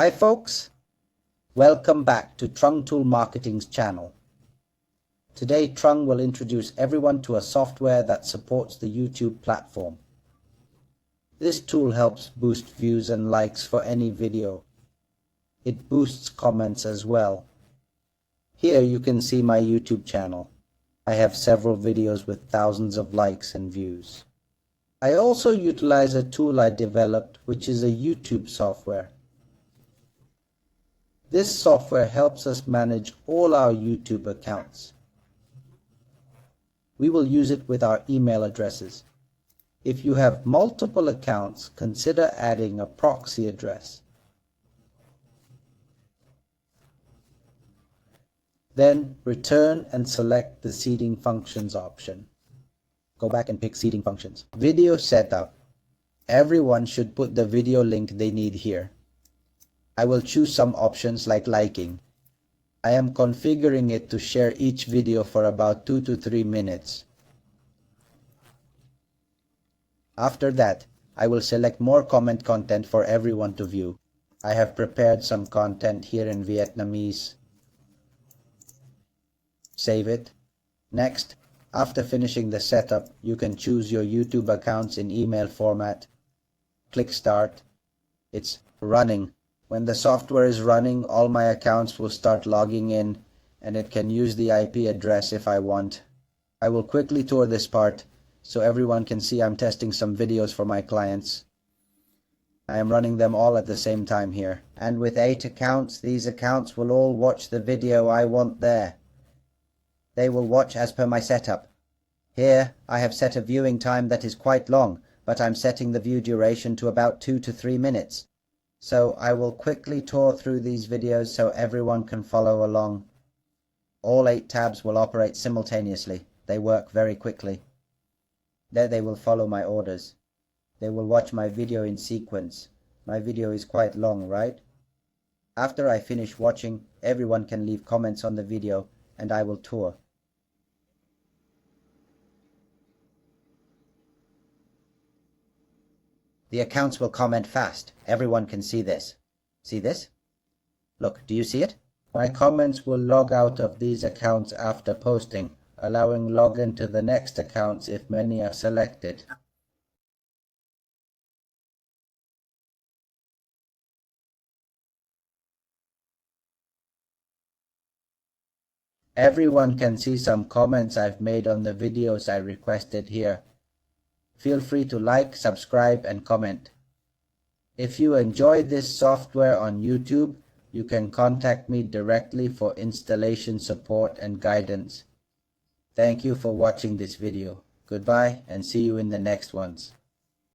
Hi folks, welcome back to Trung Tool Marketing's channel. Today Trung will introduce everyone to a software that supports the YouTube platform. This tool helps boost views and likes for any video. It boosts comments as well. Here you can see my YouTube channel. I have several videos with thousands of likes and views. I also utilize a tool I developed, which is a YouTube software. This software helps us manage all our YouTube accounts. We will use it with our email addresses. If you have multiple accounts, consider adding a proxy address. Then return and select the seeding functions option. Go back and pick seeding functions. Video setup. Everyone should put the video link they need here. I will choose some options like liking. I am configuring it to share each video for about 2 to 3 minutes. After that, I will select more comment content for everyone to view. I have prepared some content here in Vietnamese. Save it. Next, after finishing the setup, you can choose your YouTube accounts in email format. Click Start. It's running. When the software is running, all my accounts will start logging in, and it can use the IP address if I want. I will quickly tour this part so everyone can see I'm testing some videos for my clients. I am running them all at the same time here. And with 8 accounts, these accounts will all watch the video I want there. They will watch as per my setup. Here, I have set a viewing time that is quite long, but I'm setting the view duration to about 2 to 3 minutes. So I will quickly tour through these videos so everyone can follow along. All 8 tabs will operate simultaneously. They work very quickly. There they will follow my orders. They will watch my video in sequence. My video is quite long, right? After I finish watching, everyone can leave comments on the video and I will tour. The accounts will comment fast. Everyone can see this. See this? Look, do you see it? My comments will log out of these accounts after posting, allowing login to the next accounts if many are selected. Everyone can see some comments I've made on the videos I requested here. Feel free to like, subscribe, and comment. If you enjoy this software on YouTube, you can contact me directly for installation support and guidance. Thank you for watching this video. Goodbye and see you in the next ones.